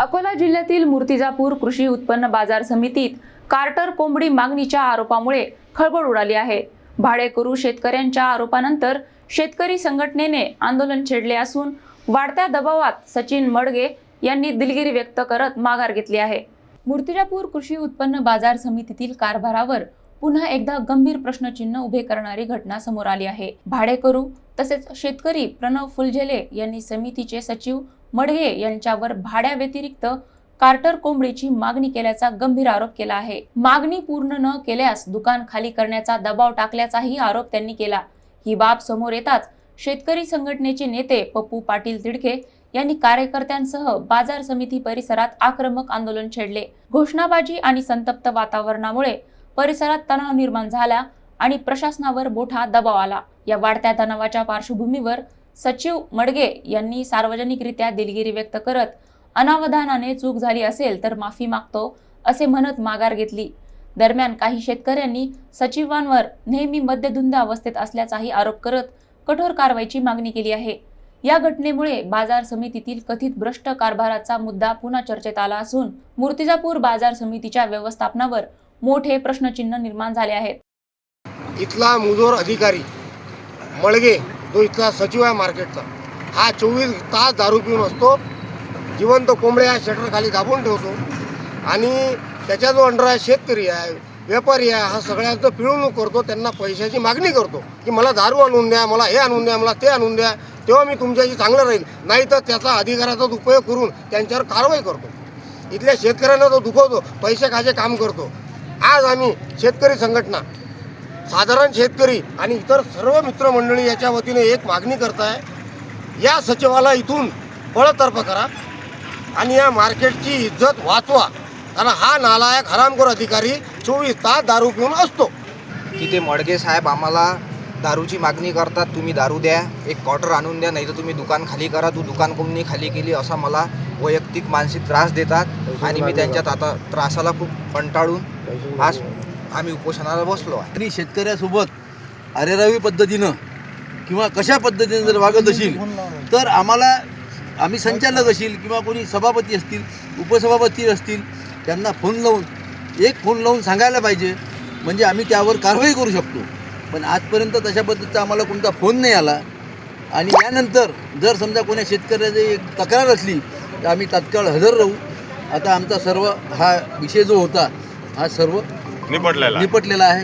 अकोला जिल्ह्यातील मूर्तिजापूर कृषी उत्पन्न बाजार समितीत कार्टर कोंबडी मागणीच्या आरोपामुळे खळबळ उडाली आहे। भाडेकरू शेतकऱ्यांच्या आरोपानंतर शेतकरी संघटनेने आंदोलन छेडले असून वाढत्या दबावात सचिन मडगे यांनी दिलगिरी व्यक्त करत माघार घेतली आहे। मूर्तिजापूर कृषी उत्पन्न बाजार समितीतील कारभारावर पुन्हा एकदा गंभीर प्रश्नचिन्ह उभे करणारी घटना समोर आली आहे। भाडेकरू तसेच शेतकरी प्रणव फुलझेले यांनी समितीचे सचिव मडगे यांच्यावर भाड्या व्यतिरिक्त कार्टर कोंबडीची मागणी केल्याचा गंभीर आरोप केला आहे। मागणी पूर्ण न केल्यास दुकान खाली करण्याचा दबाव टाकल्याचाही आरोप त्यांनी केला। ही बाब समोर येताच शेतकरी संघटनेचे नेते पप्पू पाटील तिडके यांनी कार्यकर्त्यांसह बाजार समिती परिसरात आक्रमक आंदोलन छेडले। घोषणाबाजी आणि संतप्त वातावरणामुळे परिसरात तणाव निर्माण झाला आणि प्रशासनावर मोठा दबाव आला। या वाढत्या तणावाच्या पार्श्वभूमीवर सचिव मडगे यांनी सार्वजनिकरित्या दिलगिरी व्यक्त करत अनावधानाने चूक झाली असेल तर माफी मागतो असे म्हणत माघार घेतली। दरम्यान काही शेतकऱ्यांनी सचिवांवर नेहमी मद्यधुंद अवस्थेत असल्याचाही आरोप करत कठोर कारवाईची मागणी केली आहे। या घटनेमुळे बाजार समितीतील कथित भ्रष्ट कारभाराचा मुद्दा पुन्हा चर्चेत आला असून मूर्तिजापूर बाजार समितीच्या व्यवस्थापनावर मोठे प्रश्नचिन्ह निर्माण झाले आहेत। इथला मुजोर अधिकारी मळगे जो इथला सचिव आहे मार्केटचा, हा 24 तास दारू पिऊन असतो। जिवंत कोंबड्या शटर खाली दाबून ठेवतो आणि त्याच्या जो अंडर आहे शेतकरी आहे, व्यापारी आहे, हा सगळ्यांचं पिळवणूक करतो। त्यांना पैशाची मागणी करतो की मला दारू आणून द्या, मला हे आणून द्या, मला ते आणून द्या, तेव्हा मी तुमच्याशी चांगलं राहील, नाही तर त्याचा अधिकाराचा उपयोग करून त्यांच्यावर कारवाई करतो। इथल्या शेतकऱ्यांना तो दुखवतो, पैसे खायचे काम करतो। आज आम्ही शेतकरी संघटना, साधारण शेतकरी आणि इतर सर्व मित्रमंडळी याच्या वतीने एक मागणी करताय, या सचिवाला इथून बळतर्फ करा आणि या मार्केटची इज्जत वाचवा, कारण हा नालायक हरामखोर अधिकारी 24 तास दारू पिऊन असतो। की ते मडगे साहेब आम्हाला दारूची मागणी करतात, तुम्ही दारू द्या, एक क्वार्टर आणून द्या, नाही तर तुम्ही दुकान खाली करा, तू दुकान कोणी खाली केली असा मला वैयक्तिक मानसिक त्रास देतात आणि मी त्यांच्यात आता त्रासाला खूप कंटाळून आज आम्ही उपोषणाला बसलो आहे। तरी शेतकऱ्यासोबत अरेरावी पद्धतीनं किंवा कशा पद्धतीने जर वागत असेल तर आम्ही संचालक असेल किंवा कोणी सभापती असतील, उपसभापती असतील, त्यांना फोन लावून सांगायला पाहिजे, म्हणजे आम्ही त्यावर कारवाई करू शकतो। पण आजपर्यंत तशा पद्धतीचा आम्हाला कोणता फोन नाही आला आणि यानंतर जर समजा कोणा शेतकऱ्याची तक्रार असली तर आम्ही तात्काळ हजर राहू। आता आमचा सर्व हा विषय जो होता हा सर्व निपटलेला आहे।